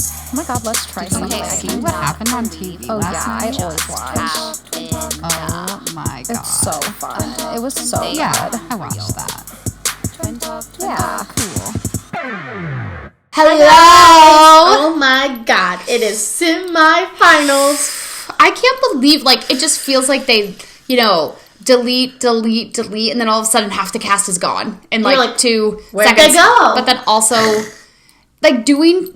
Oh my god, let's try something. See what happened on TV last night? I always watch. Oh my god. It's so fun. It was so Yeah, good. I watched that. Yeah. Cool. Hello! Oh my god, it is semifinals. I can't believe, like, it just feels like they, delete, and then all of a sudden half the cast is gone in like 2 where'd seconds. they go? But then also, like, doing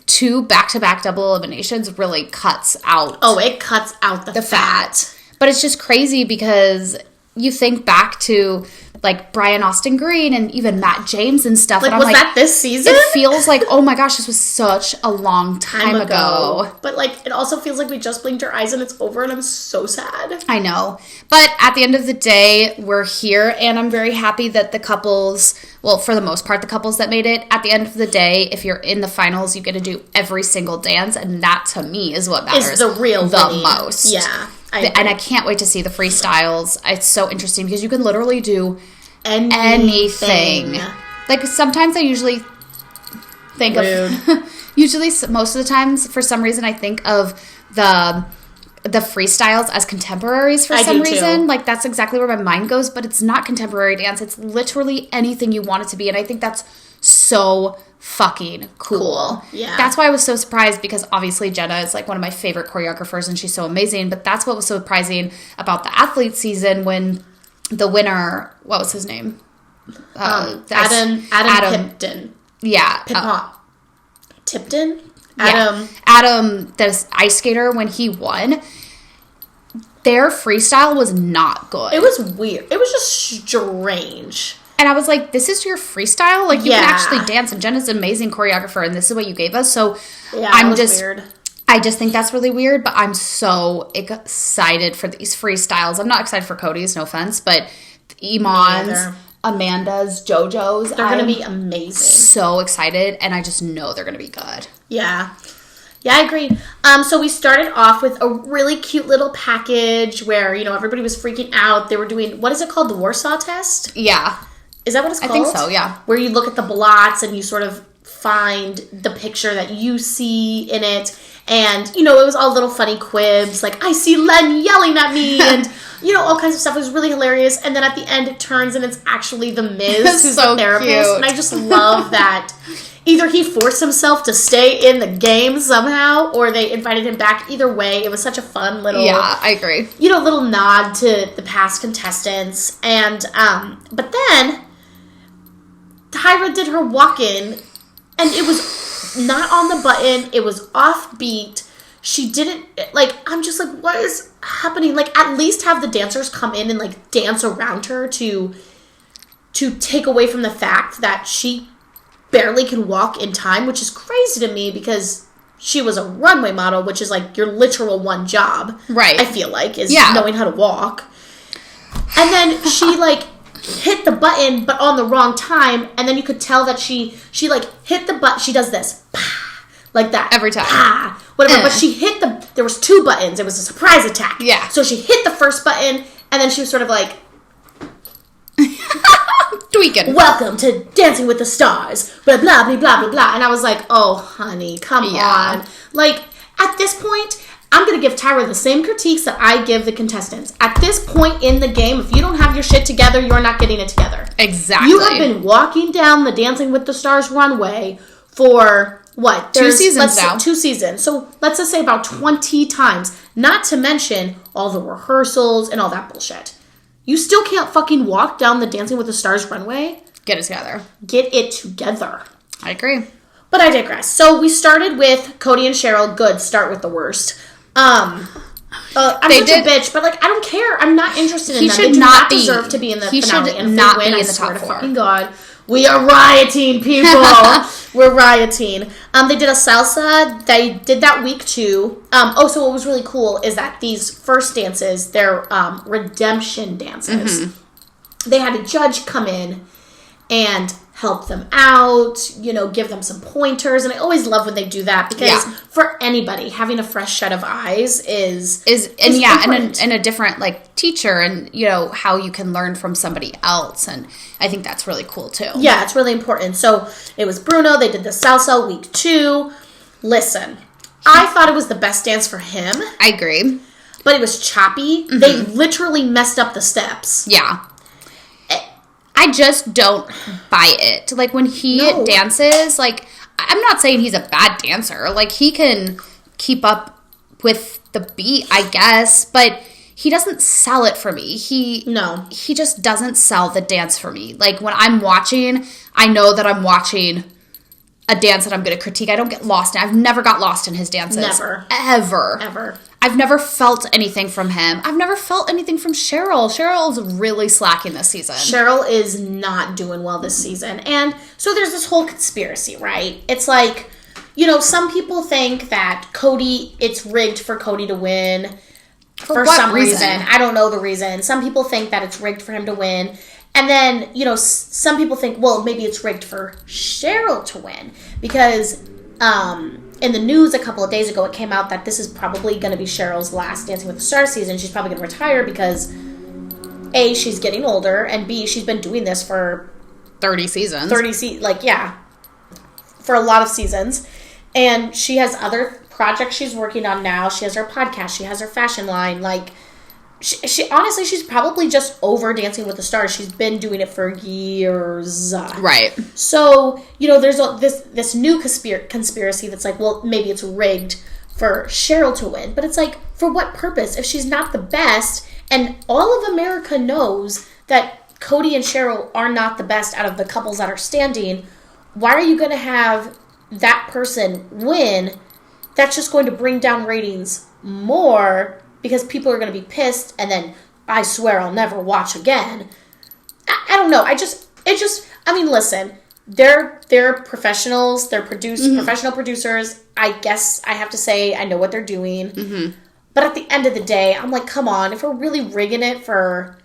2 back-to-back double eliminations really cuts out. Oh, it cuts out the fat. But it's just crazy because you think back to, like, Brian Austin Green and even Matt James and stuff. Like, and I'm was like, that this season? It feels like, oh my gosh, this was such a long time ago. But, like, it also feels like we just blinked our eyes and it's over, and I'm so sad. I know. But at the end of the day, we're here, and I'm very happy that the couples, well, for the most part, the couples that made it, at the end of the day, if you're in the finals, you get to do every single dance, and that, to me, is what matters the real winning. most. Yeah. And I can't wait to see the freestyles. It's so interesting because you can literally do anything. Like, sometimes I usually think of... usually, most of the times, for some reason, I think of the freestyles as contemporaries for some reason. Too. Like, that's exactly where my mind goes, but it's not contemporary dance. It's literally anything you want it to be, and I think that's so fucking cool. Yeah. That's why I was so surprised, because obviously Jenna is like one of my favorite choreographers and she's so amazing, but that's what was so surprising about the athlete season when the winner, what was his name? Adam Tipton. Yeah. Tipton? Adam, this ice skater, when he won, their freestyle was not good. It was weird. It was just strange. And I was like, this is your freestyle? Like, you can actually dance, and Jenna's an amazing choreographer, and this is what you gave us. So weird. I just think that's really weird, but I'm so excited for these freestyles. I'm not excited for Cody's, no offense, but Iman's, Amanda's, Jojo's. They're going to be amazing. So excited, and I just know they're going to be good. Yeah. Yeah, I agree. So we started off with a really cute little package where, everybody was freaking out. They were doing, what is it called? The Warsaw test? Yeah. Is that what it's called? I think so, yeah. Where you look at the blots and you sort of find the picture that you see in it. And, it was all little funny quibs, like, I see Len yelling at me, and, all kinds of stuff. It was really hilarious. And then at the end, it turns and it's actually the Miz, who's so the therapist. Cute. And I just love that either he forced himself to stay in the game somehow, or they invited him back. Either way, it was such a fun little... Yeah, I agree. Little nod to the past contestants. And, but then Tyra did her walk-in, and it was not on the button. It was offbeat. She didn't, I'm just like, what is happening? Like, at least have the dancers come in and, dance around her to take away from the fact that she barely can walk in time, which is crazy to me because she was a runway model, which is, your literal one job. Right. I feel like, is knowing how to walk. And then she, hit the button, but on the wrong time, and then you could tell that she hit the button. She does this, like that every time, whatever. But she hit there was 2 buttons. It was a surprise attack. Yeah. So she hit the first button, and then she was sort of like tweaking. Welcome to Dancing with the Stars. Blah blah blah blah blah blah. And I was like, oh honey, come on. At this point, I'm going to give Tyra the same critiques that I give the contestants. At this point in the game, if you don't have your shit together, you're not getting it together. Exactly. You have been walking down the Dancing with the Stars runway for, what? 2 seasons now. 2 seasons. So let's just say about 20 times. Not to mention all the rehearsals and all that bullshit. You still can't fucking walk down the Dancing with the Stars runway? Get it together. Get it together. I agree. But I digress. So we started with Cody and Cheryl. Good. Start with the worst. I'm such a bitch, but I don't care. I'm not interested in them. They do not deserve to be in the finale. And if they win, I swear to fucking God, we are rioting, people. We're rioting. They did a salsa. They did that week 2. So what was really cool is that these first dances, they're redemption dances. Mm-hmm. They had a judge come in and help them out, give them some pointers. And I always love when they do that because for anybody, having a fresh set of eyes is and a different teacher, and how you can learn from somebody else. And I think that's really cool too. Yeah, it's really important. So it was Bruno. They did the salsa week 2. Listen, I thought it was the best dance for him. I agree. But it was choppy. Mm-hmm. They literally messed up the steps. Yeah. I just don't buy it. Like, when he dances, like, I'm not saying he's a bad dancer. Like, he can keep up with the beat, I guess, but he doesn't sell it for me. He just doesn't sell the dance for me. Like, when I'm watching, I know that I'm watching a dance that I'm going to critique. I don't get lost in. I've never got lost in his dances. Never. Ever. I've never felt anything from him. I've never felt anything from Cheryl. Cheryl's really slacking this season. Cheryl is not doing well this season. And so there's this whole conspiracy, right? It's like, you know, some people think that it's rigged for Cody to win for some reason. I don't know the reason. Some people think that it's rigged for him to win. And then, you know, some people think, well, maybe it's rigged for Cheryl to win. Because, in the news a couple of days ago, it came out that this is probably going to be Cheryl's last Dancing with the Stars season. She's probably going to retire because, A, she's getting older, and B, she's been doing this for 30 seasons. For a lot of seasons. And she has other projects she's working on now. She has her podcast. She has her fashion line. Like, she honestly, she's probably just over Dancing with the Stars. She's been doing it for years. Right. So, you know, there's this new conspiracy that's like, well, maybe it's rigged for Cheryl to win. But it's like, for what purpose? If she's not the best, and all of America knows that Cody and Cheryl are not the best out of the couples that are standing, why are you going to have that person win? That's just going to bring down ratings more, because people are going to be pissed, and then I swear I'll never watch again. I don't know. I mean, listen, they're professionals. They're professional producers. I guess I have to say I know what they're doing. Mm-hmm. But at the end of the day, I'm like, come on. If we're really rigging it for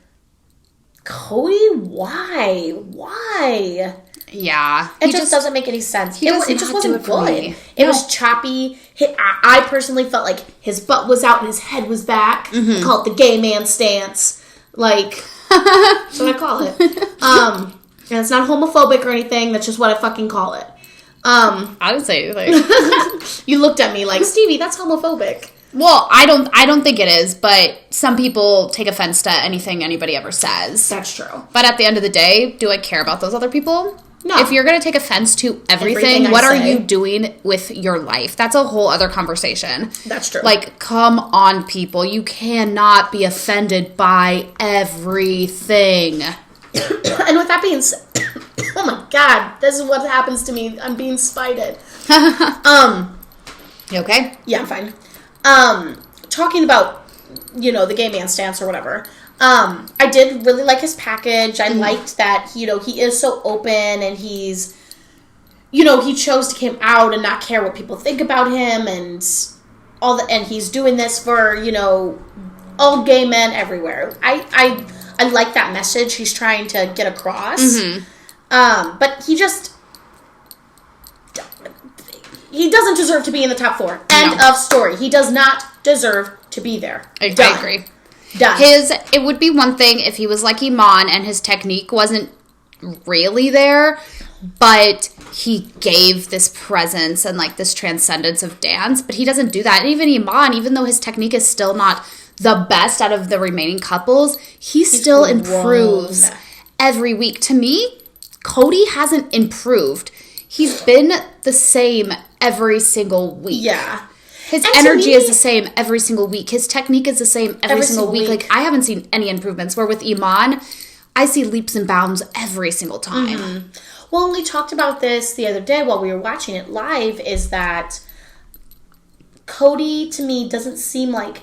Cody, why? Why? Yeah. It just doesn't make any sense. It just wasn't good. It No. was choppy. I personally felt like his butt was out and his head was back. Mm-hmm. I call it the gay man stance. Like, that's what I call it. And it's not homophobic or anything. That's just what I fucking call it. I didn't say anything. You looked at me like, Stevie, that's homophobic. Well, I don't think it is, but some people take offense to anything anybody ever says. That's true. But at the end of the day, do I care about those other people? No. If you're going to take offense to everything what are you doing with your life? That's a whole other conversation. That's true. Like, come on, people. You cannot be offended by everything. And with that being said, oh my God, this is what happens to me. I'm being spited. You okay? Yeah, I'm fine. Talking about, you know, the gay man stance or whatever. I did really like his package. I liked that, you know, he is so open, and he's, you know, he chose to come out and not care what people think about him, and and he's doing this for, you know, all gay men everywhere. I like that message he's trying to get across. Mm-hmm. But he doesn't deserve to be in the top 4. End of story. He does not deserve to be there. I agree. Done. It would be one thing if he was like Iman and his technique wasn't really there, but he gave this presence and like this transcendence of dance, but he doesn't do that. And even Iman, even though his technique is still not the best out of the remaining couples, he still improves every week. To me, Cody hasn't improved. He's been the same every single week. Yeah. His energy is the same every single week. His technique is the same every single week. Like, I haven't seen any improvements. Where with Iman, I see leaps and bounds every single time. Mm-hmm. Well, we talked about this the other day while we were watching it live, is that Cody, to me, doesn't seem like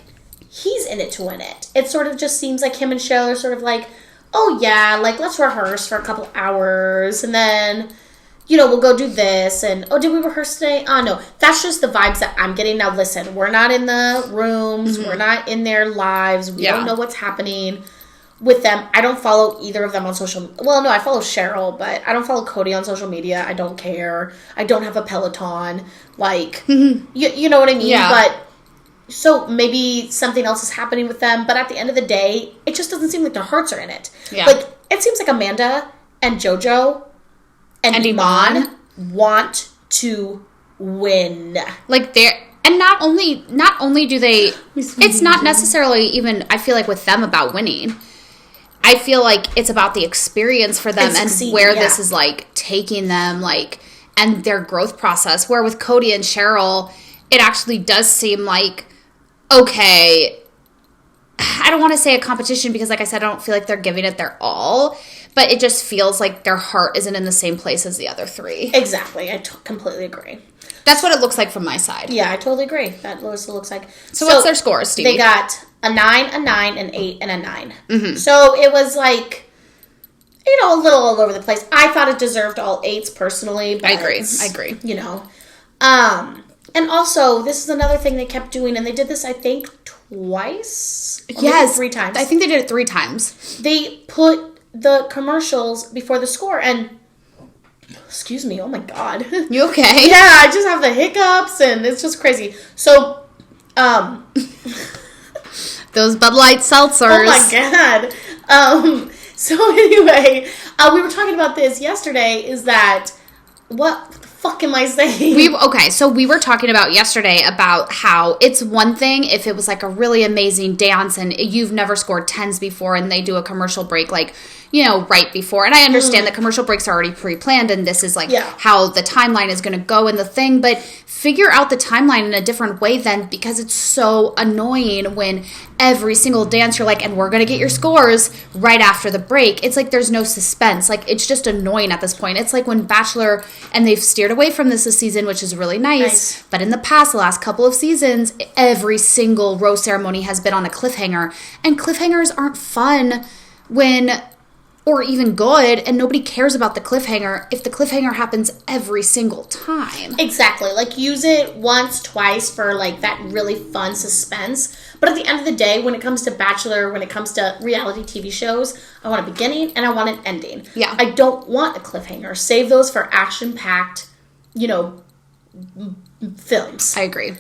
he's in it to win it. It sort of just seems like him and Cheryl are sort of like, oh yeah, like, let's rehearse for a couple hours, and then, you know, we'll go do this, and, oh, did we rehearse today? Oh, no. That's just the vibes that I'm getting. Now, listen, we're not in the rooms. Mm-hmm. We're not in their lives. We don't know what's happening with them. I don't follow either of them on social media. Well, no, I follow Cheryl, but I don't follow Cody on social media. I don't care. I don't have a Peloton. Like, you know what I mean? Yeah. But, so maybe something else is happening with them, but at the end of the day, it just doesn't seem like their hearts are in it. Yeah. Like, it seems like Amanda and Jojo and Iman want to win. Like, and not only do they, it's not necessarily even, I feel like, with them about winning. I feel like it's about the experience for them and where this is, like, taking them, like, and their growth process. Where with Cody and Cheryl, it actually does seem like, okay, I don't want to say a competition because, like I said, I don't feel like they're giving it their all, but it just feels like their heart isn't in the same place as the other three. Exactly. I completely agree. That's what it looks like from my side. Yeah, I totally agree. That looks like. So what's their scores, Stevie? They got a 9, a 9, an 8, and a 9. Mm-hmm. So it was like, a little all over the place. I thought it deserved all 8s personally. But I agree. And also, this is another thing they kept doing, and they did this, I think, twice? Yes. 3 times. I think they did it 3 times. They put the commercials before the score, and... Excuse me, oh my god. You okay? Yeah, I just have the hiccups, and it's just crazy. So, those Bud Light seltzers. Oh my god. So anyway, we were talking about this yesterday, is that, what the fuck am I saying? So we were talking about yesterday about how it's one thing if it was like a really amazing dance and you've never scored 10s before and they do a commercial break like, right before. And I understand that commercial breaks are already pre-planned and this is like how the timeline is going to go in the thing, but figure out the timeline in a different way then, because it's so annoying when every single dance you're like, and we're going to get your scores right after the break. It's like there's no suspense. Like, it's just annoying at this point. It's like when Bachelor, and they've steered away from this season, which is really nice. But in the past, the last couple of seasons, every single rose ceremony has been on a cliffhanger. And cliffhangers aren't fun or even good, and nobody cares about the cliffhanger if the cliffhanger happens every single time. Exactly. Like, use it once, twice for, like, that really fun suspense. But at the end of the day, when it comes to Bachelor, when it comes to reality TV shows, I want a beginning and I want an ending. Yeah. I don't want a cliffhanger. Save those for action-packed, films. I agree.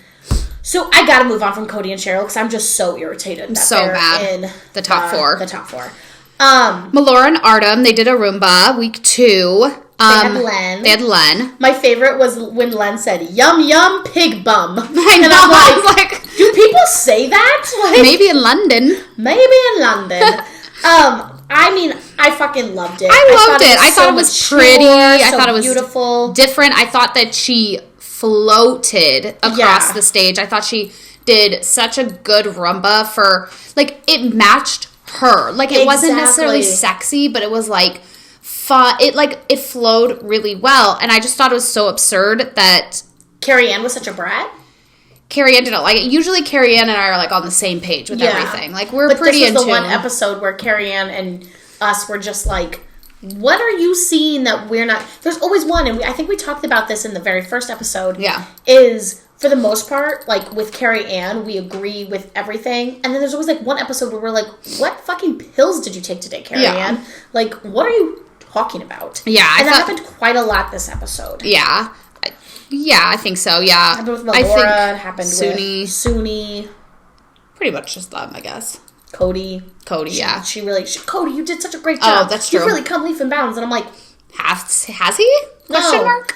So I gotta move on from Cody and Cheryl because I'm just so irritated that they're bad. In the top 4. The top 4. Melora and Artem, they did a Roomba week 2. They had Len. My favorite was when Len said, "Yum yum pig bum." I know. And I'm like, do people say that? Like, maybe in London. I fucking loved it. I loved it. I thought it was pretty. I so thought it was beautiful, different. I thought that she floated across the stage. I thought she did such a good rumba for, like, it matched her. Like, it wasn't necessarily sexy, but it was, like, fun. It flowed really well. And I just thought it was so absurd that Carrie Ann was such a brat. Carrie Ann didn't like it. Usually Carrie Ann and I are, like, on the same page with everything. Like, we're pretty in tune. This was the one episode where Carrie Ann and us were just like, what are you seeing that we're not... There's always one, and I think we talked about this in the very first episode. Yeah. Is, for the most part, like, with Carrie Ann, we agree with everything. And then there's always, like, one episode where we're like, what fucking pills did you take today, Carrie Ann? Like, what are you talking about? Yeah. And that happened quite a lot this episode. Yeah. Yeah, I think so, yeah. It happened with Melora, it happened Suni. with Suni. Pretty much just them, I guess. Cody, yeah. Cody, you did such a great job. Oh, that's true. You really come leaps and bounds, and I'm like... Has he? Question mark?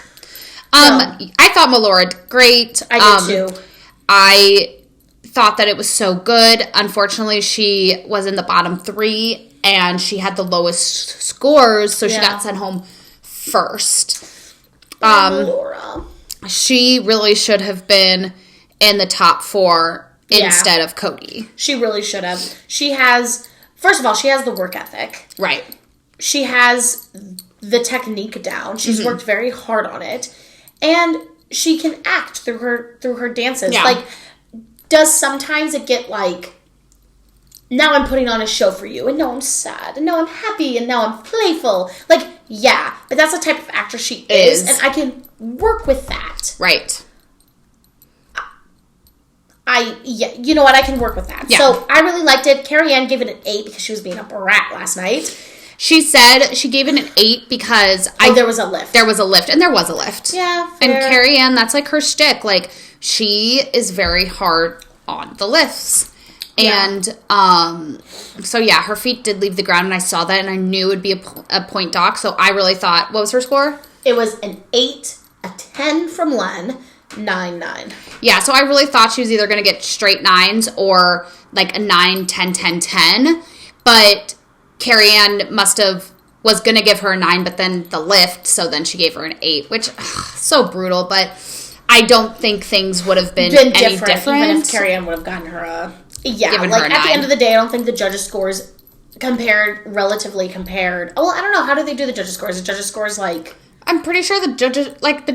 No. I thought Melora did great. I did too. I thought that it was so good. Unfortunately, she was in the bottom 3, and she had the lowest scores, so she got sent home first. Melora. She really should have been in the top 4 instead of Cody. She really should have. She has... First of all, she has the work ethic. Right. She has the technique down. She's worked very hard on it. And she can act through her dances. Yeah. Like, does sometimes it get like, now I'm putting on a show for you, and now I'm sad, and now I'm happy, and now I'm playful. Like, yeah, but that's the type of actress she is. And I can work with that. Right. You know what? I can work with that. Yeah. So I really liked it. Carrie Ann gave it an 8 because she was being a brat last night. She said she gave it an 8 because there was a lift. There was a lift, and there was a lift. Yeah, fair. And Carrie Ann, that's like her shtick. Like, she is very hard on the lifts. And, so yeah, her feet did leave the ground, and I saw that, and I knew it would be a point dock, so I really thought, what was her score? It was an 8, a 10 from Len, 9. Yeah, so I really thought she was either going to get straight 9s or like a 9, 10, 10, 10. But Carrie Ann was going to give her a 9, but then the lift, so then she gave her an 8, which, so brutal. But I don't think things would have been any different. Even if Carrie Ann would have gotten her a... Yeah, given like her a at the 9. end of the day, I don't think the judges' scores relatively compared. Well, I don't know. How do they do the judges' scores? The judges' scores like... I'm pretty sure the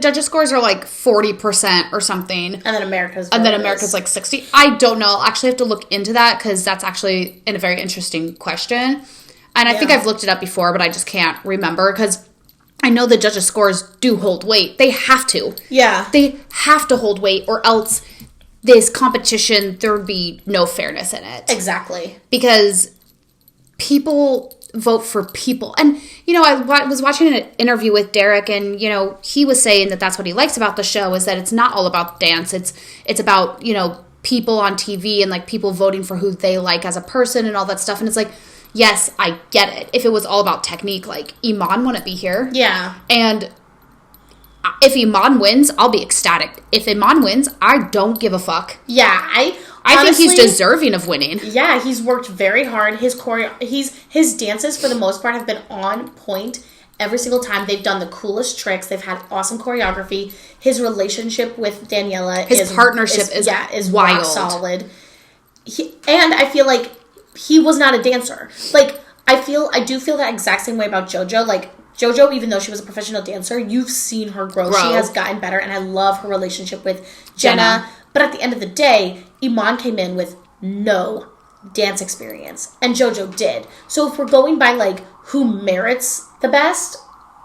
judges scores are like 40% or something. And then America's like 60. I don't know. I'll actually have to look into that because that's actually a very interesting question. And I think I've looked it up before, but I just can't remember because I know the judges' scores do hold weight. They have to. Yeah. They have to hold weight or else this competition, there would be no fairness in it. Exactly. Because people vote for people. And, you know, I was watching an interview with Derek and, you know, he was saying that that's what he likes about the show is that it's not all about dance. It's about, you know, people on TV and, like, people voting for who they like as a person and all that stuff. And it's like, yes, I get it. If it was all about technique, like, Iman wouldn't be here. Yeah. And if Iman wins, I'll be ecstatic. If Iman wins, I don't give a fuck. Yeah, I think he's deserving of winning. Yeah, he's worked very hard. His dances for the most part have been on point every single time. They've done the coolest tricks. They've had awesome choreography. His relationship with Daniella, his partnership is wild, rock solid. And I feel like he was not a dancer. Like I do feel that exact same way about JoJo. Like JoJo, even though she was a professional dancer, you've seen her grow. She has gotten better, and I love her relationship with Jenna. But at the end of the day, Iman came in with no dance experience, and JoJo did. So if we're going by, like, who merits the best,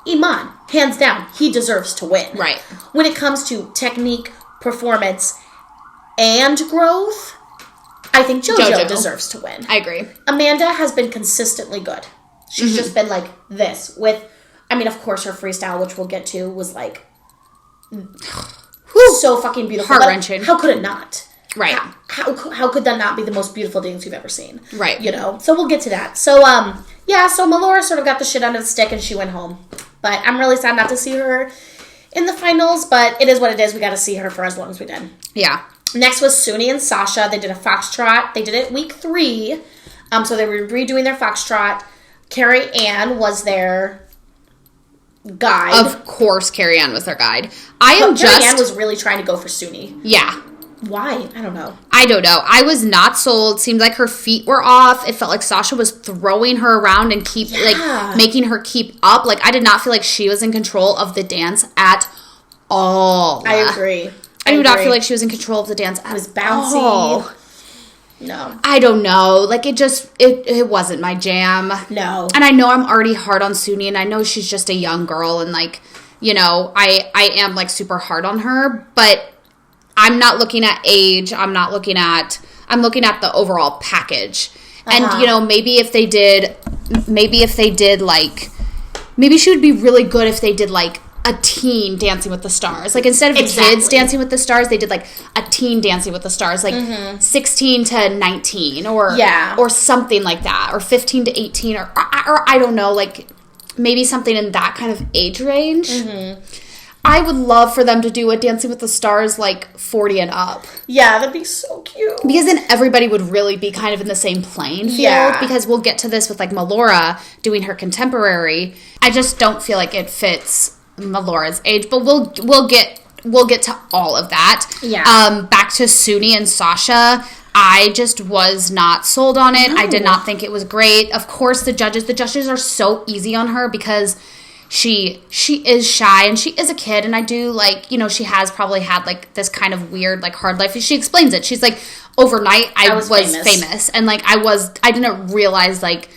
Iman, hands down, he deserves to win. Right. When it comes to technique, performance, and growth, I think JoJo deserves to win. I agree. Amanda has been consistently good. She's just been like this with, I mean, of course, her freestyle, which we'll get to, was like... so fucking beautiful. Heart-wrenching. How could it not? Right. How could that not be the most beautiful dance you've ever seen? Right. You know? So we'll get to that. So, so Melora sort of got the shit under the stick and she went home. But I'm really sad not to see her in the finals, but it is what it is. We got to see her for as long as we did. Yeah. Next was Suni and Sasha. They did a foxtrot. They did it week 3. So they were redoing their foxtrot. Carrie Ann was their guide. Of course, Carrie Ann was their guide. Carrie Ann was really trying to go for Suni. Yeah. Why? I don't know. I was not sold. Seemed like her feet were off. It felt like Sasha was throwing her around and making her keep up. Like, I did not feel like she was in control of the dance at all. I agree. I do not feel like she was in control of the dance at all. It was bouncy. All. No. I don't know. Like, it wasn't my jam. No. And I know I'm already hard on Suni, and I know she's just a young girl, and, like, you know, I am, like, super hard on her, but I'm not looking at age. I'm looking at the overall package. And, you know, maybe if they did, like, maybe she would be really good if they did, like, a teen Dancing with the Stars. Like, instead of the kids Dancing with the Stars, they did, like, a teen Dancing with the Stars. Like, 16 to 19 or something like that. Or 15 to 18 or I don't know. Like, maybe something in that kind of age range. I would love for them to do a Dancing with the Stars, like, 40 and up. Yeah, that'd be so cute. Because then everybody would really be kind of in the same playing field. Yeah. Because we'll get to this with, like, Melora doing her contemporary. I just don't feel like it fits Melora's age, but we'll get to all of that. Yeah. Back to Suni and Sasha. I just was not sold on it. No. I did not think it was great. Of course, the judges are so easy on her because she is shy and she is a kid, and I do, like, you know, she has probably had, like, this kind of weird, like, hard life. She explains it. She's like, overnight I was famous. And, like, I didn't realize, like,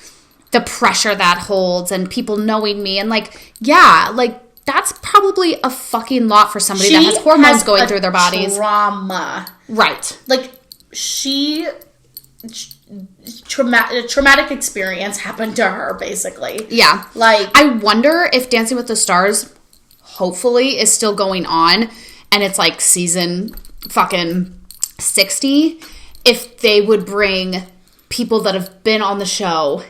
the pressure that holds and people knowing me, and, like, yeah, like, that's probably a fucking lot for somebody that has hormones going through their bodies. Trauma. Right. Like, traumatic experience happened to her, basically. Yeah. Like, I wonder if Dancing with the Stars, hopefully, is still going on, and it's, like, season fucking 60, if they would bring people that have been on the show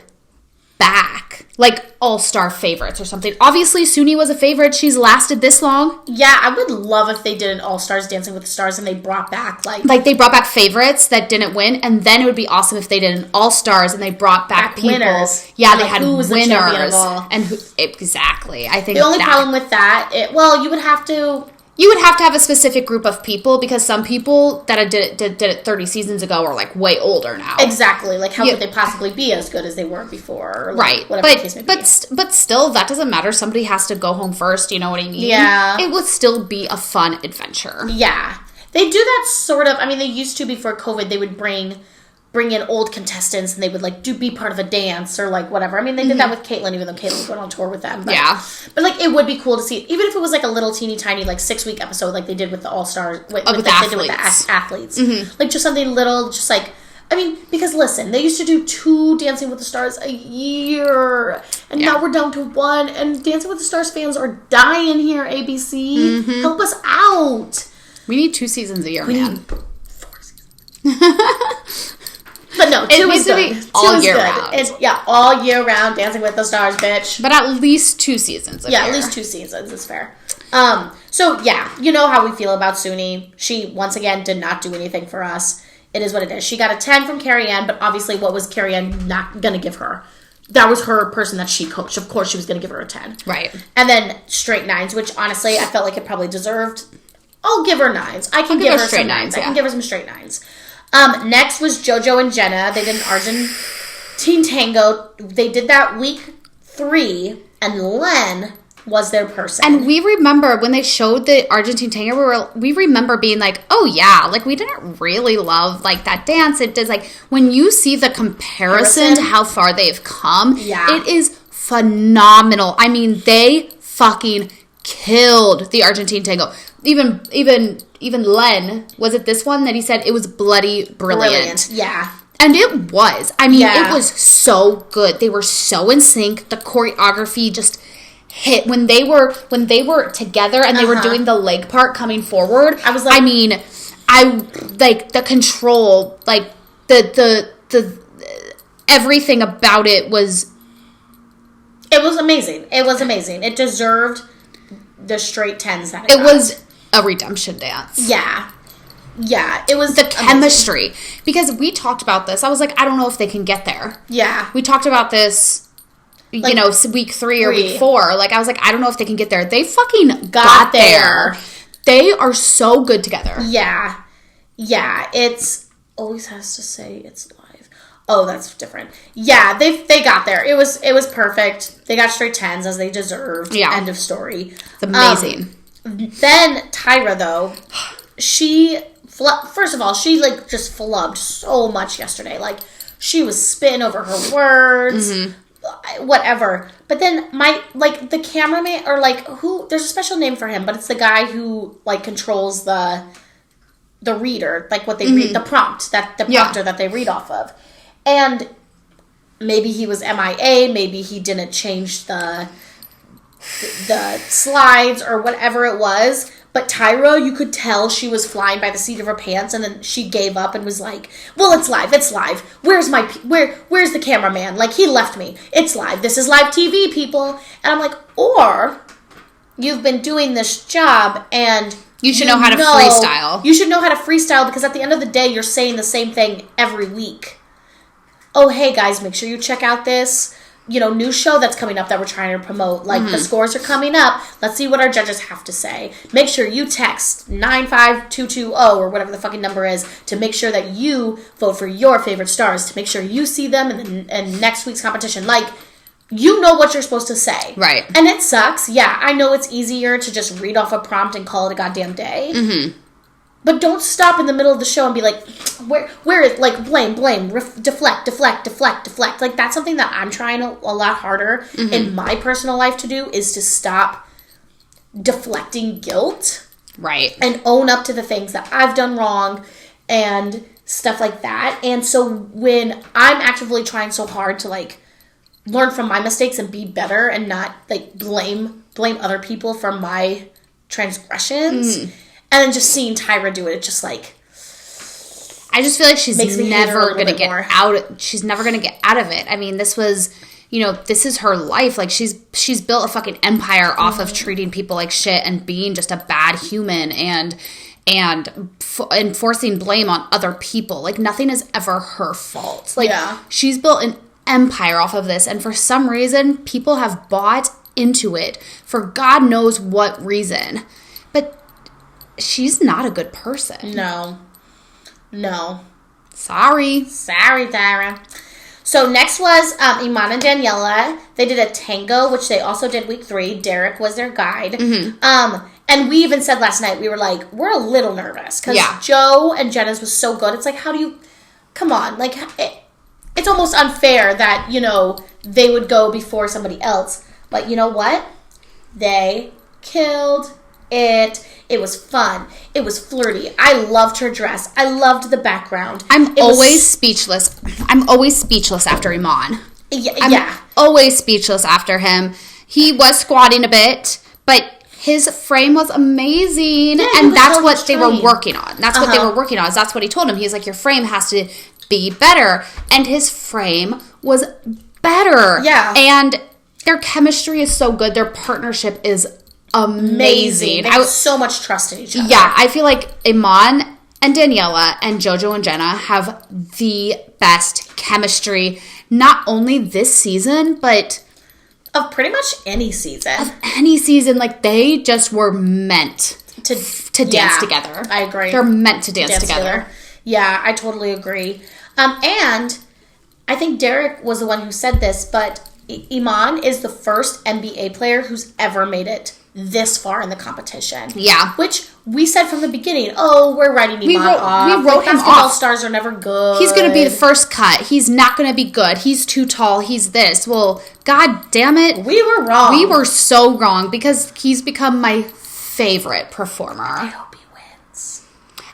back, like, all-star favorites or something. Obviously, Suni was a favorite. She's lasted this long. Yeah, I would love if they did an All-Stars Dancing with the Stars and they brought back, like they brought back favorites that didn't win, and then it would be awesome if they did an All-Stars and they brought back people. Winners. Yeah, and they had who was winners. The champion of all. And exactly. I think the only problem with that, you would have to... You would have to have a specific group of people, because some people that did it 30 seasons ago are, like, way older now. Exactly. Like, how could they possibly be as good as they were before? Or, like, right. Whatever the case may be. But still, that doesn't matter. Somebody has to go home first, you know what I mean? Yeah. It would still be a fun adventure. Yeah. They do that sort of... I mean, they used to, before COVID, they would bring in old contestants and they would, like, be part of a dance or, like, whatever. I mean, they did that with Caitlyn, even though Caitlyn went on tour with them. But, yeah. But, like, it would be cool to see, even if it was, like, a little teeny tiny, like, 6-week episode like they did with the All-Stars. With the athletes. Mm-hmm. Like, just something little, just, like... I mean, because, listen, they used to do 2 Dancing with the Stars a year. And now we're down to 1. And Dancing with the Stars fans are dying here, ABC. Mm-hmm. Help us out. We need 2 seasons a year, man. Need 4 seasons. But no, 2 is good. All year round. It's, all year round, Dancing with the Stars, bitch. But at least 2 seasons. At least 2 seasons is fair. So, you know how we feel about Suni. She, once again, did not do anything for us. It is what it is. She got a 10 from Carrie Ann, but obviously what was Carrie Ann not going to give her? That was her person that she coached. Of course she was going to give her a 10. Right. And then straight 9s, which honestly I felt like it probably deserved. I'll give her 9s. I can give her some 9s. I can give her some straight 9s. Next was Jojo and Jenna. They did an Argentine tango. They did that week 3, and Len was their person. And we remember when they showed the Argentine tango, we remember being like, oh yeah, like we didn't really love like that dance. It does, like, when you see the comparison to how far they've come, it is phenomenal. I mean, they fucking killed the Argentine tango. Even Len, was it this one that he said it was bloody brilliant? Yeah. And it was. I mean, it was so good. They were so in sync. The choreography just hit when they were together and they were doing the leg part coming forward. I was like, I mean, I like the control, like the everything about it was. It was amazing. It was amazing. It deserved the straight 10s that it was a redemption dance. Yeah. Yeah, it was the chemistry. Because we talked about this. I was like, I don't know if they can get there. Yeah. We talked about this, like, week 3 or week 4. Like, I was like, I don't know if they can get there. They fucking got there. They are so good together. Yeah. Yeah, it's always has to say it's live. Oh, that's different. Yeah, they got there. It was perfect. They got straight 10s as they deserved. Yeah. End of story. It's amazing. Then Tyra, though, first of all, she, like, just flubbed so much yesterday. Like, she was spitting over her words, whatever. But then the cameraman, or, like, there's a special name for him, but it's the guy who, like, controls the reader, like, what they read, the prompt, the prompter that they read off of. And maybe he was MIA, maybe he didn't change the slides or whatever it was. But Tyra, you could tell she was flying by the seat of her pants, and then she gave up and was like, well, it's live. Where's the cameraman? Like, he left me. It's live. This is live TV, people. And I'm like, or you've been doing this job and you should know how to freestyle. You should know how to freestyle, because at the end of the day, you're saying the same thing every week. Oh, hey, guys, make sure you check out this new show that's coming up that we're trying to promote. Like, the scores are coming up. Let's see what our judges have to say. Make sure you text 95220 or whatever the fucking number is to make sure that you vote for your favorite stars, to make sure you see them in next week's competition. Like, you know what you're supposed to say. Right. And it sucks. Yeah, I know it's easier to just read off a prompt and call it a goddamn day. Mm-hmm. But don't stop in the middle of the show and be like, where is, like, blame, deflect. Like, that's something that I'm trying a lot harder in my personal life to do, is to stop deflecting guilt. Right. And own up to the things that I've done wrong and stuff like that. And so when I'm actively trying so hard to, like, learn from my mistakes and be better and not, like, blame other people for my transgressions... And then just seeing Tyra do it, it just, like... I just feel like she's never going to get out. She's never going to get out of it. I mean, this was this is her life. Like, she's built a fucking empire off of treating people like shit and being just a bad human and enforcing blame on other people. Like, nothing is ever her fault. Like, she's built an empire off of this, and for some reason, people have bought into it for God knows what reason. But she's not a good person. No. Sorry, Tara. So next was Iman and Daniella. They did a tango, which they also did week 3. Derek was their guide. Mm-hmm. And we even said last night, we were like, we're a little nervous. Because Joe and Jenna's was so good. It's like, how do you... Come on. Like, it's almost unfair that, they would go before somebody else. But you know what? They killed it. It was fun. It was flirty. I loved her dress. I loved the background. I'm always speechless. I'm always speechless after Iman. Yeah. Always speechless after him. He was squatting a bit, but his frame was amazing. Yeah, and that's what they were working on. That's what they were working on. That's what he told him. He was like, your frame has to be better. And his frame was better. Yeah. And their chemistry is so good. Their partnership is amazing. They have so much trust in each other. Yeah, I feel like Iman and Daniella and Jojo and Jenna have the best chemistry, not only this season, but of pretty much any season. Like, they just were meant to dance together. I agree. They're meant to dance together. Yeah, I totally agree. And I think Derek was the one who said this, but Iman is the first NBA player who's ever made it this far in the competition. Yeah. Which we said from the beginning, we're writing Iman off. We wrote him basketball off. Stars are never good. He's going to be the first cut. He's not going to be good. He's too tall. He's this. Well, God damn it. We were wrong. We were so wrong because he's become my favorite performer. I hope he wins.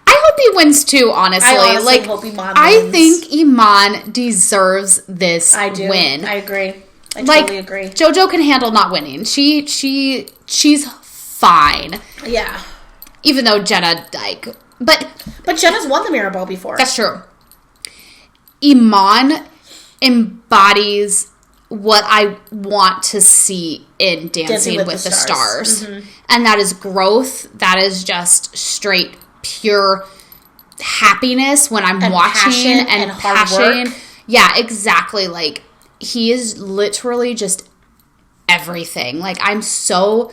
I hope he wins too, honestly. I honestly hope Iman wins. I think Iman deserves this win. I agree. I totally agree. JoJo can handle not winning. She's fine. Yeah. Even though Jenna, but Jenna's won the mirror ball before. That's true. Iman embodies what I want to see in Dancing with the Stars. Mm-hmm. And that is growth. That is just straight, pure happiness when I'm watching and passion. Yeah, exactly. Like, he is literally just everything. Like, I'm so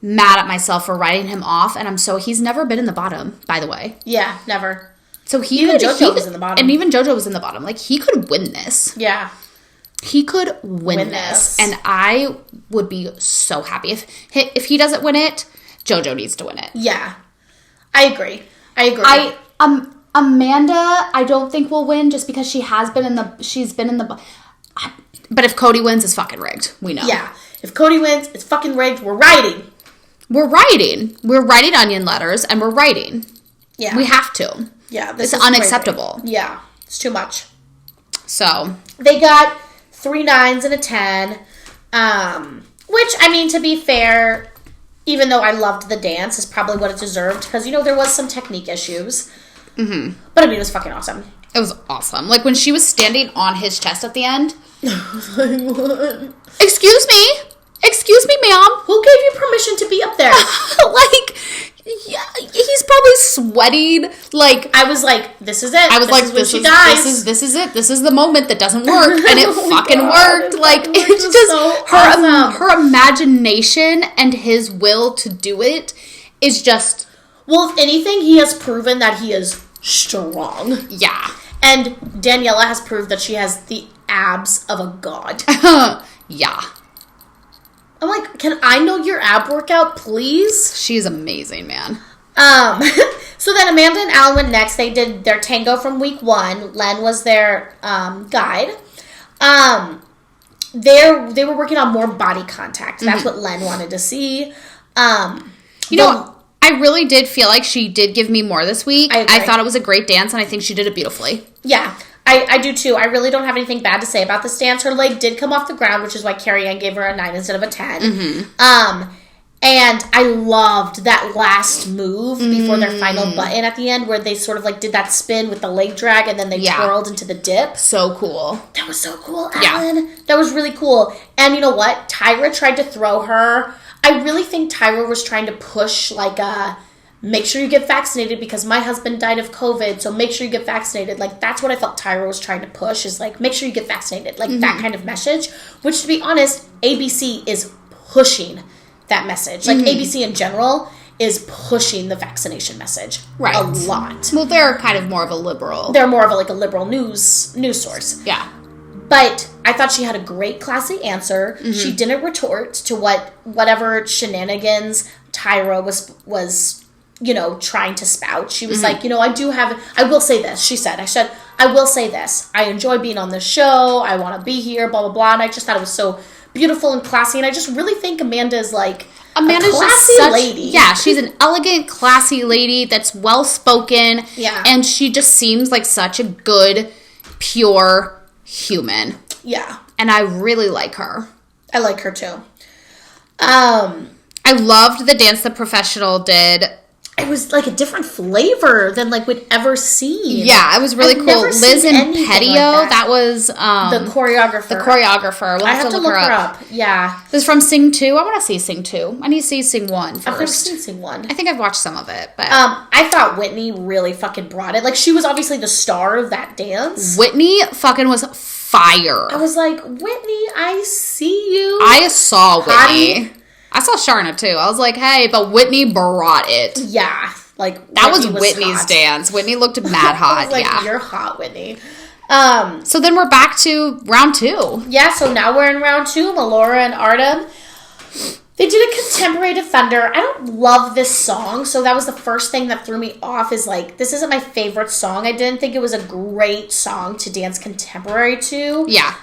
mad at myself for writing him off, and he's never been in the bottom, by the way. Yeah, never. So JoJo was in the bottom. And even JoJo was in the bottom. Like, he could win this. Yeah. He could win this. And I would be so happy. If he doesn't win it, JoJo needs to win it. Yeah. I agree. Amanda, I don't think will win just because she's been in the but if Cody wins, it's fucking rigged. We know. Yeah. If Cody wins, it's fucking rigged. We're writing. We're writing onion letters, and we're writing. Yeah. We have to. Yeah. It's unacceptable. Crazy. Yeah. It's too much. So. They got 3 9s and a 10. Which, I mean, to be fair, even though I loved the dance, is probably what it deserved. Because, there was some technique issues. Mm-hmm. But, I mean, it was fucking awesome. It was awesome. Like, when she was standing on his chest at the end. Excuse me, ma'am. Who gave you permission to be up there? Yeah, he's probably sweating. Like, I was like, this is it. This is it. This is the moment that doesn't work, and it fucking worked. Like, it's just so awesome. Her imagination and his will to do it is just. Well, if anything, he has proven that he is strong. Yeah, and Daniella has proved that she has the abs of a god. Yeah. I'm like, can I know your ab workout, please? She's amazing, man. So then Amanda and Alan went next. They did their tango from week 1. Len was their guide. They were working on more body contact. That's what Len wanted to see. I really did feel like she did give me more this week. I thought it was a great dance, and I think she did it beautifully. Yeah. I do too. I really don't have anything bad to say about this dance. Her leg did come off the ground, which is why Carrie Ann gave her a 9 instead of a 10. Mm-hmm. And I loved that last move before their final button at the end where they sort of like did that spin with the leg drag and then they twirled into the dip. So cool. That was so cool, Alan. Yeah. That was really cool. And you know what? Tyra tried to throw her. I really think Tyra was trying to push like make sure you get vaccinated because my husband died of COVID, so make sure you get vaccinated. Like, that's what I felt Tyra was trying to push is like, make sure you get vaccinated. Like, that kind of message. Which, to be honest, ABC is pushing that message. Like, ABC in general is pushing the vaccination message a lot. Well, they're kind of more of a liberal. They're more of a liberal news source. Yeah. But I thought she had a great classy answer. She didn't retort to whatever shenanigans Tyra was trying to spout. She was like, I will say this. She said, I will say this. I enjoy being on the show. I want to be here, blah, blah, blah. And I just thought it was so beautiful and classy. And I just really think Amanda's like Amanda's a classy lady. Yeah, she's an elegant, classy lady that's well-spoken. Yeah. And she just seems like such a good, pure human. Yeah. And I really like her. I like her too. I loved the dance the professional did. It was like a different flavor than like we'd ever seen. Yeah, it was really cool. Liz and Petio, like that was the choreographer. We'll I have to look her up. Yeah. This is from Sing 2. I want to see Sing 2. I need to see Sing 1 first. I've never seen Sing 1. I think I've watched some of it. But I thought Whitney really fucking brought it. Like, she was obviously the star of that dance. Whitney fucking was fire. I was like, Whitney, I see you. I saw Whitney. I saw Sharna too. I was like, hey, but Whitney brought it. Yeah. Like, that was Whitney's dance. Whitney looked mad hot. I was like, you're hot, Whitney. So then we're back to round 2. Yeah, so now we're in round 2. Melora and Artem. They did a contemporary Defender. I don't love this song, so that was the first thing that threw me off is like, this isn't my favorite song. I didn't think it was a great song to dance contemporary to. Yeah.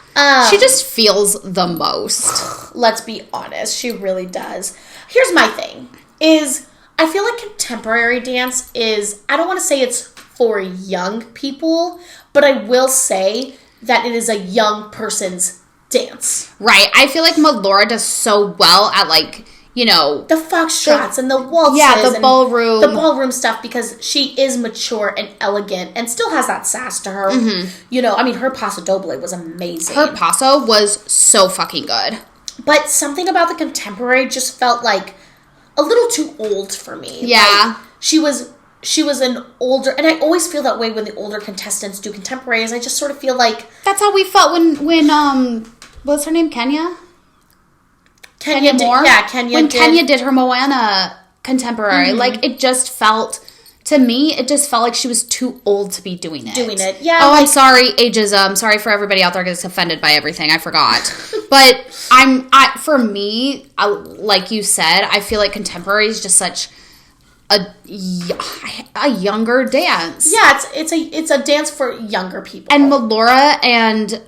She just feels the most. Let's be honest. She really does. Here's my thing, is I feel like contemporary dance is, I don't want to say it's for young people, but I will say that it is a young person's dance. Right. I feel like Melora does so well at like, the foxtrots and the waltzes. Yeah, the ballroom. The ballroom stuff because she is mature and elegant and still has that sass to her. Her Paso Doble was amazing. Her Paso was so fucking good. But something about the contemporary just felt like a little too old for me. Yeah. Like, she was an older, and I always feel that way when the older contestants do contemporaries. I just sort of feel like that's how we felt when what's her name? Kenya Moore? Kenya did her Moana contemporary. Like, it just felt, to me, like she was too old to be doing it. Yeah. Oh, I'm sorry, ageism. Sorry for everybody out there who gets offended by everything. I forgot. But for me, like you said, I feel like contemporary is just such a younger dance. Yeah, it's a dance for younger people. And Melora and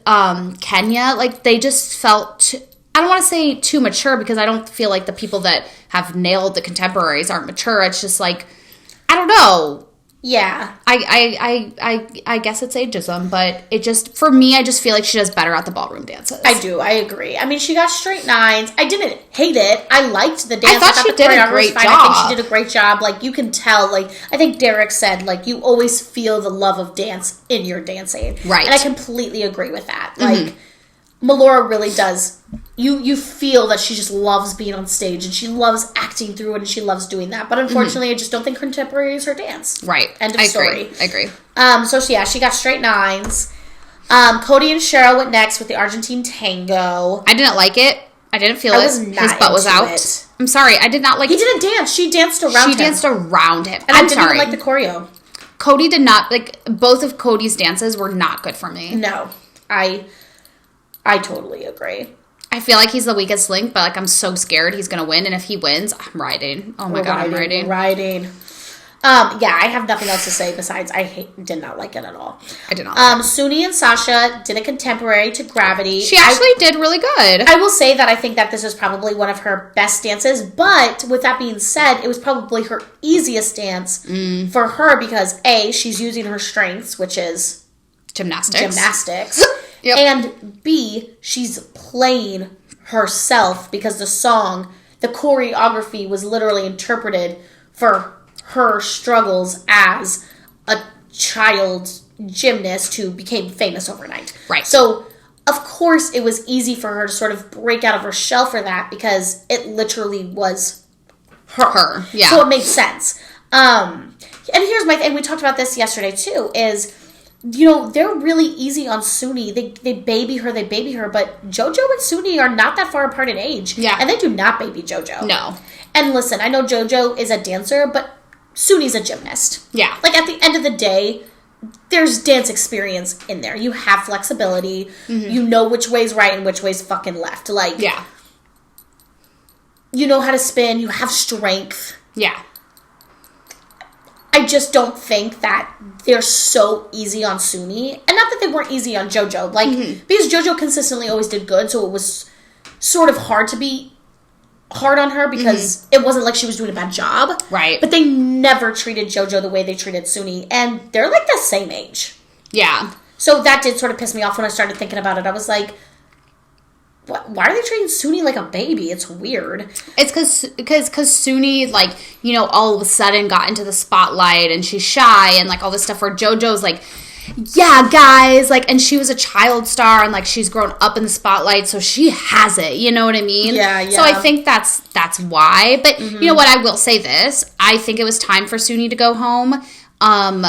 Kenya, like, they just felt, I don't want to say too mature because I don't feel like the people that have nailed the contemporaries aren't mature. It's just like, I don't know. Yeah. I guess it's ageism, but it just, for me, I just feel like she does better at the ballroom dances. I do. I agree. I mean, she got straight 9s. I didn't hate it. I liked the dance. I thought she did a great job. I think she did a great job. Like, you can tell, like, I think Derek said, like, you always feel the love of dance in your dancing. Right. And I completely agree with that. Like, Melora really does. You feel that she just loves being on stage and she loves acting through it and she loves doing that. But unfortunately, I just don't think contemporary is her dance. Right. End of story. I agree. So yeah, she got straight 9s. Cody and Cheryl went next with the Argentine tango. I didn't like it. I didn't feel it. His butt was out. It. I'm sorry. I did not like it. He didn't dance. She danced around him. She danced around him. And I didn't even like the choreo. Cody did not, like, both of Cody's dances were not good for me. No. I totally agree. I feel like he's the weakest link, but, like, I'm so scared he's going to win. And if he wins, I'm riding. Oh, my God, I'm riding. Yeah, I have nothing else to say besides did not like it at all. I did not like it. Suni and Sasha did a contemporary to Gravity. She actually did really good. I will say that I think that this is probably one of her best dances, but with that being said, it was probably her easiest dance for her because, A, she's using her strengths, which is gymnastics. Yep. And B, she's playing herself because the song the choreography was literally interpreted for her struggles as a child gymnast who became famous overnight. Right. So, of course, it was easy for her to sort of break out of her shell for that because it literally was her. Yeah. So it made sense. And here's my thing. We talked about this yesterday, too, is, they're really easy on Suni. They baby her, but Jojo and Suni are not that far apart in age. Yeah. And they do not baby Jojo. No. And listen, I know Jojo is a dancer, but Suni's a gymnast. Yeah. Like, at the end of the day, there's dance experience in there. You have flexibility. Mm-hmm. You know which way's right and which way's fucking left. Like, yeah. You know how to spin. You have strength. Yeah. I just don't think that they're so easy on Suni. And not that they weren't easy on Jojo. Like, because Jojo consistently always did good, so it was sort of hard to be hard on her because it wasn't like she was doing a bad job. Right. But they never treated Jojo the way they treated Suni. And they're like the same age. Yeah. So that did sort of piss me off when I started thinking about it. I was like, why are they treating Suni like a baby? It's weird. It's because Suni, like, all of a sudden got into the spotlight and she's shy and, like, all this stuff where JoJo's like, yeah, guys, like, and she was a child star and, like, she's grown up in the spotlight, so she has it, you know what I mean? Yeah. So I think that's why. But you know what? I will say this. I think it was time for Suni to go home. I'm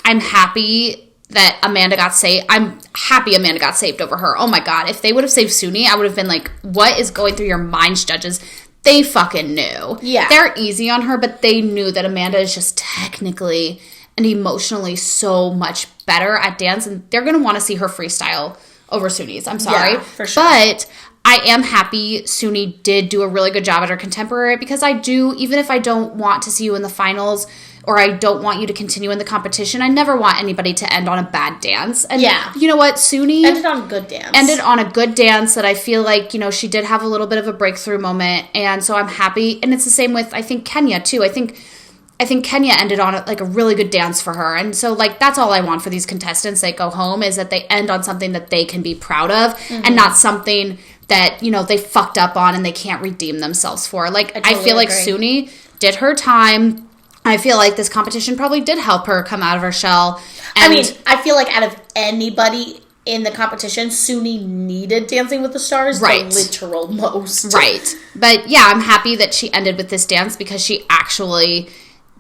happy that Amanda got saved. I'm happy Amanda got saved over her. Oh my God. If they would have saved Suni, I would have been like, what is going through your minds, judges? They fucking knew. Yeah. They're easy on her, but they knew that Amanda is just technically and emotionally so much better at dance, and they're going to want to see her freestyle over Suni's. I'm sorry. Yeah, for sure. But I am happy Suni did do a really good job at her contemporary, because I do, even if I don't want to see you in the finals or I don't want you to continue in the competition, I never want anybody to end on a bad dance. And you know what? Suni ended on a good dance. Ended on a good dance that I feel like, she did have a little bit of a breakthrough moment. And so I'm happy. And it's the same with, I think, Kenya too. I think Kenya ended on a really good dance for her. And so, like, that's all I want for these contestants that go home, is that they end on something that they can be proud of and not something that, they fucked up on and they can't redeem themselves for. Like, I feel like Suni did her time. I feel like this competition probably did help her come out of her shell. And I feel like out of anybody in the competition, Suni needed Dancing with the Stars the literal most. Right. But, yeah, I'm happy that she ended with this dance, because she actually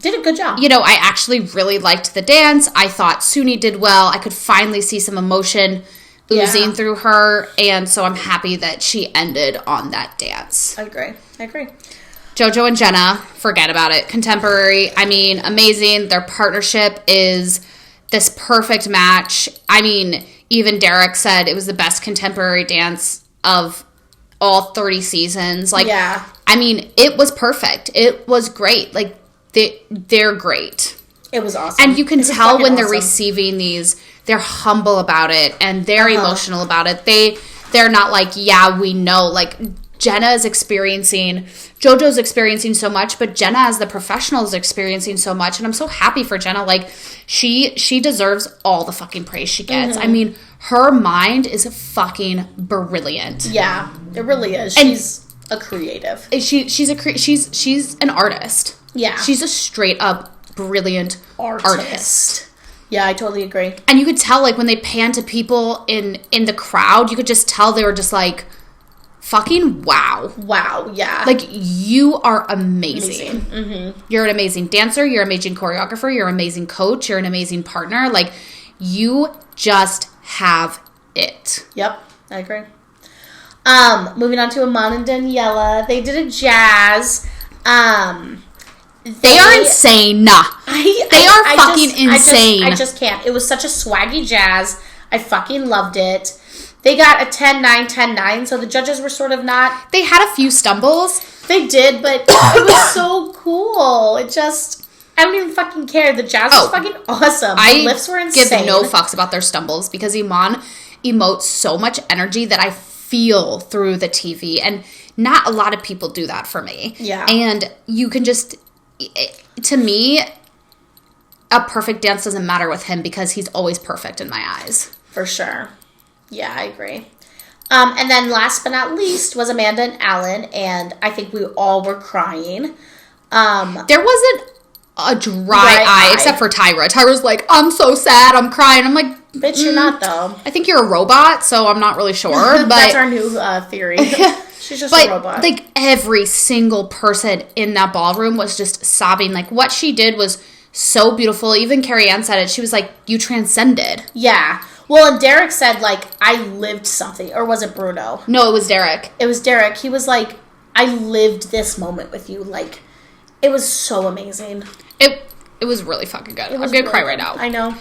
did a good job. I actually really liked the dance. I thought Suni did well. I could finally see some emotion oozing through her. And so I'm happy that she ended on that dance. I agree. Jojo and Jenna, forget about it. Contemporary, amazing. Their partnership is this perfect match. Even Derek said it was the best contemporary dance of all 30 seasons. It was perfect. It was great. Like, they're great. It was awesome. And you can tell when they're receiving these, they're humble about it and they're emotional about it. They're not like, yeah, we know. Like, Jojo's experiencing so much, but Jenna as the professional is experiencing so much, and I'm so happy for Jenna. Like, she deserves all the fucking praise she gets. Her mind is fucking brilliant. Yeah, it really is. She's a creative. She's an artist. Yeah. She's a straight up brilliant artist. Yeah, I totally agree. And you could tell, like, when they panned to people in the crowd, you could just tell they were just like, fucking wow. Wow, yeah. Like, you are amazing. Mm-hmm. You're an amazing dancer. You're an amazing choreographer. You're an amazing coach. You're an amazing partner. Like, you just have it. Yep, I agree. Moving on to Iman and Daniella. They did a jazz. They are insane. They are fucking insane. I just can't. It was such a swaggy jazz. I fucking loved it. They got a 10-9, 10-9, so the judges were sort of not... They had a few stumbles. They did, but it was so cool. It just... I don't even fucking care. The jazz was fucking awesome. The lifts were insane. I give no fucks about their stumbles, because Iman emotes so much energy that I feel through the TV, and not a lot of people do that for me. Yeah. And you can just... To me, a perfect dance doesn't matter with him, because he's always perfect in my eyes. For sure. Yeah, I agree. And then last but not least was Amanda and Alan, and I think we all were crying. There wasn't a dry eye except for Tyra. Tyra's like, I'm so sad, I'm crying. I'm like, bitch, you're not though. I think you're a robot, so I'm not really sure. But that's our new theory. She's just a robot. Like every single person in that ballroom was just sobbing. Like what she did was so beautiful. Even Carrie Ann said it. She was like, you transcended. Yeah. Well, and Derek said, like, I lived something. Or was it Bruno? No, it was Derek. It was Derek. He was like, I lived this moment with you. Like, it was so amazing. It was really fucking good. I'm gonna cry right now. I know.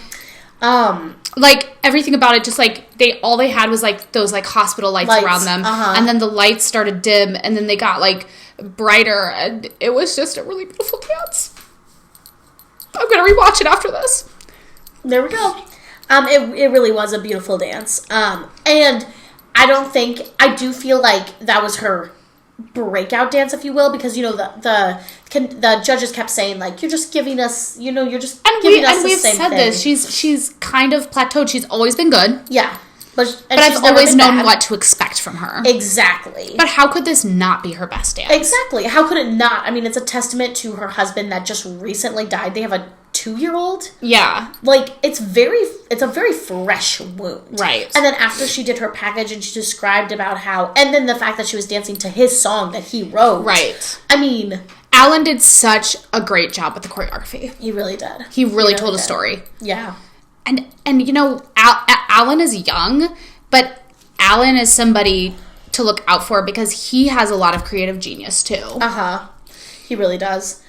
Like everything about it, just like all they had was like those like hospital lights around them, and then the lights started dim, and then they got like brighter, and it was just a really beautiful dance. I'm gonna rewatch it after this. There we go. It really was a beautiful dance. And I do feel like that was her breakout dance, if you will, because, you know, the judges kept saying, like, you're just giving us, you know, you're just giving us the same thing. And we've said this. She's kind of plateaued. She's always been good. Yeah. But I've always known what to expect from her. Exactly. But how could this not be her best dance? Exactly. How could it not? I mean, it's a testament to her husband that just recently died. They have a 2-year-old. Yeah. Like, it's a very fresh wound. Right. And then after she did her package and she described about how, and then the fact that she was dancing to his song that he wrote. Right. I mean, Alan did such a great job with the choreography. He really did. He really told a story. Yeah. And you know, Alan is young, but Alan is somebody to look out for because he has a lot of creative genius too. He really does.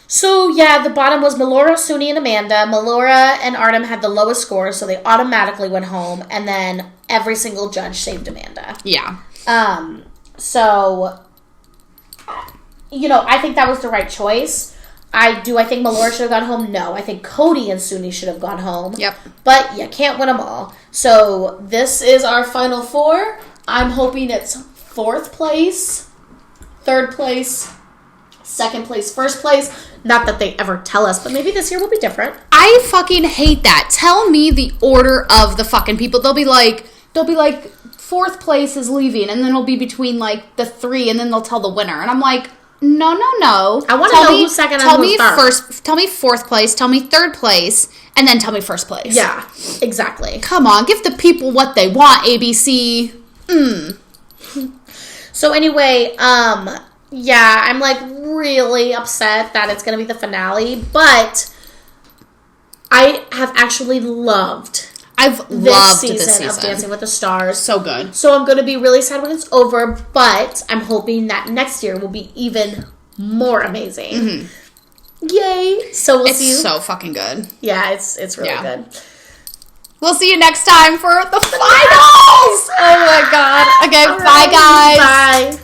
So yeah, the bottom was Melora, Suni, and Amanda. Melora and Artem had the lowest score, so they automatically went home, and then every single judge saved Amanda. Yeah. So, you know, I think that was the right choice. I think Melora should have gone home? No. I think Cody and Suni should have gone home. Yep. But you can't win them all. So this is our final 4. I'm hoping it's 4th place, 3rd place, 2nd place, 1st place. Not that they ever tell us, but maybe this year will be different. I fucking hate that. Tell me the order of the fucking people. They'll be like 4th place is leaving, and then it'll be between like the 3, and then they'll tell the winner. And I'm like, no. I want to know who's second and who's third. Tell me 4th place, tell me 3rd place, and then tell me 1st place. Yeah, exactly. Come on, give the people what they want, ABC. So anyway, yeah, I'm like really upset that it's going to be the finale, but I have actually loved this season of Dancing with the Stars. So good. So I'm going to be really sad when it's over, but I'm hoping that next year will be even more amazing. Mm-hmm. Yay! So we'll see you. It's so fucking good. Yeah, it's really good. We'll see you next time for the finals! Oh my god. Okay, bye guys. Bye.